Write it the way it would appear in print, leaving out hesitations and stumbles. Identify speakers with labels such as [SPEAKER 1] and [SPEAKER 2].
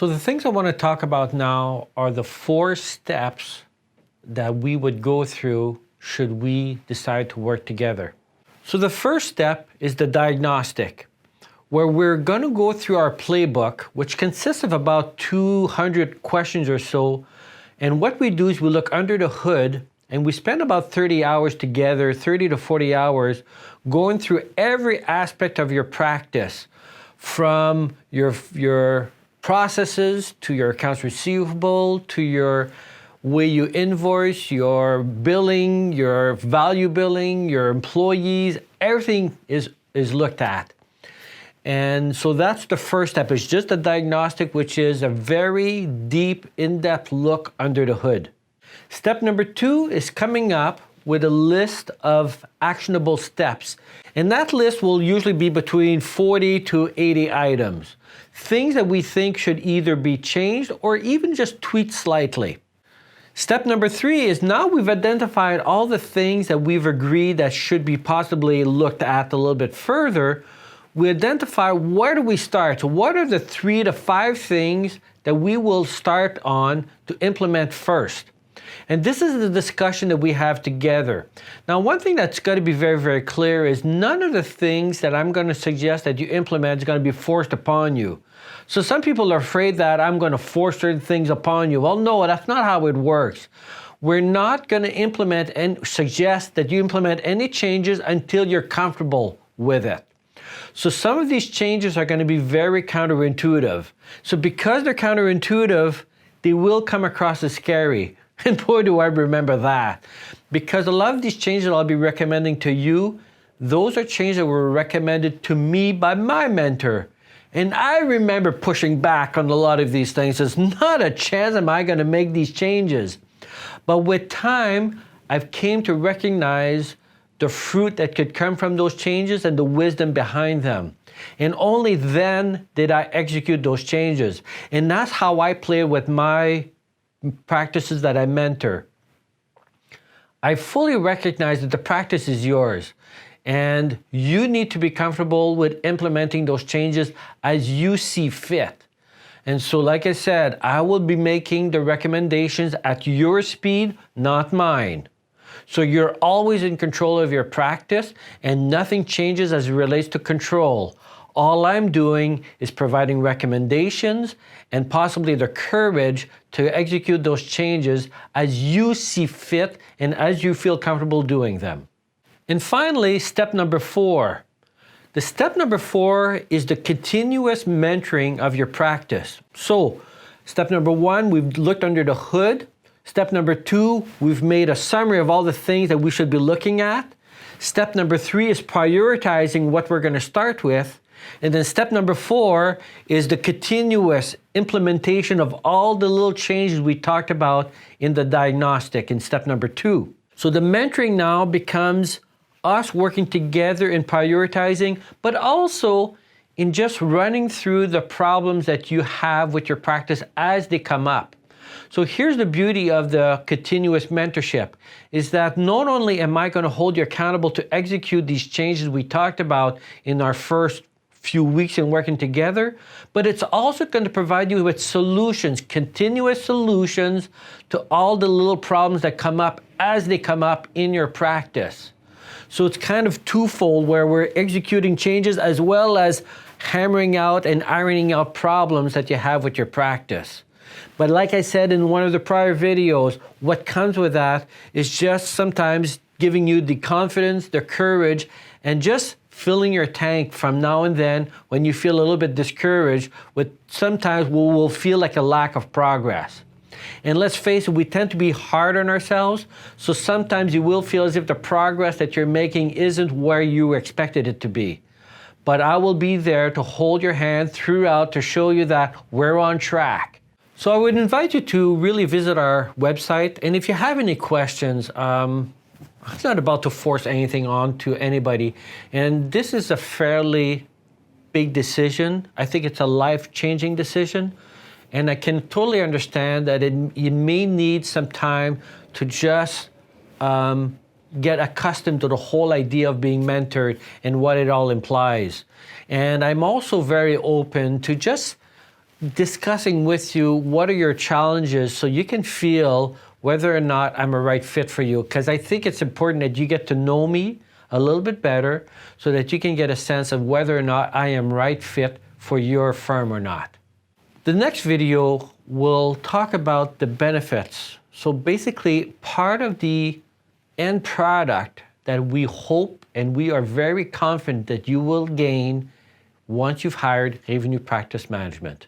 [SPEAKER 1] So the things I want to talk about now are the 4 steps that we would go through should we decide to work together. So the first step is the diagnostic, where we're going to go through our playbook, which consists of about 200 questions or so. And what we do is we look under the hood and we spend about 30 hours together, 30 to 40 hours, going through every aspect of your practice, from your processes to your accounts receivable, to your way you invoice, your billing, your value billing, your employees, everything is looked at. And so that's the first step. It's just a diagnostic, which is a very deep, in-depth look under the hood. Step number 2 is coming up with a list of actionable steps. And that list will usually be between 40 to 80 items. Things that we think should either be changed or even just tweaked slightly. Step number 3 is now we've identified all the things that we've agreed that should be possibly looked at a little bit further. We identify where do we start. So what are the 3 to 5 things that we will start on to implement first? And this is the discussion that we have together. Now, one thing that's got to be very, very clear is none of the things that I'm going to suggest that you implement is going to be forced upon you. So some people are afraid that I'm going to force certain things upon you. Well, no, that's not how it works. We're not going to implement and suggest that you implement any changes until you're comfortable with it. So some of these changes are going to be very counterintuitive. So because they're counterintuitive, they will come across as scary. And boy, do I remember that. Because a lot of these changes I'll be recommending to you, those are changes that were recommended to me by my mentor. And I remember pushing back on a lot of these things. There's not a chance am I going to make these changes. But with time, I've came to recognize the fruit that could come from those changes and the wisdom behind them. And only then did I execute those changes. And that's how I play with my practices that I mentor. I fully recognize that the practice is yours. And you need to be comfortable with implementing those changes as you see fit. And so, like I said, I will be making the recommendations at your speed, not mine. So you're always in control of your practice and nothing changes as it relates to control. All I'm doing is providing recommendations and possibly the courage to execute those changes as you see fit and as you feel comfortable doing them. And finally, step number 4. The step number 4 is the continuous mentoring of your practice. So step number 1, we've looked under the hood. Step number 2, we've made a summary of all the things that we should be looking at. Step number 3 is prioritizing what we're going to start with. And then step number 4 is the continuous implementation of all the little changes we talked about in the diagnostic in step number 2. So the mentoring now becomes us working together in prioritizing, but also in just running through the problems that you have with your practice as they come up. So here's the beauty of the continuous mentorship, is that not only am I going to hold you accountable to execute these changes we talked about in our first few weeks in working together, but it's also going to provide you with solutions, continuous solutions to all the little problems that come up as they come up in your practice. So it's kind of twofold, where we're executing changes as well as hammering out and ironing out problems that you have with your practice. But like I said in one of the prior videos, what comes with that is just sometimes giving you the confidence, the courage, and just filling your tank from now and then when you feel a little bit discouraged with sometimes what will feel like a lack of progress. And let's face it, we tend to be hard on ourselves, so sometimes you will feel as if the progress that you're making isn't where you expected it to be. But I will be there to hold your hand throughout to show you that we're on track. So I would invite you to really visit our website, and if you have any questions, I'm not about to force anything on to anybody, and this is a fairly big decision. I think it's a life-changing decision. And I can totally understand that you may need some time to just get accustomed to the whole idea of being mentored and what it all implies. And I'm also very open to just discussing with you what are your challenges so you can feel whether or not I'm a right fit for you, because I think it's important that you get to know me a little bit better so that you can get a sense of whether or not I am right fit for your firm or not. The next video will talk about the benefits. So basically, part of the end product that we hope and we are very confident that you will gain once you've hired RêveNew Practice Management.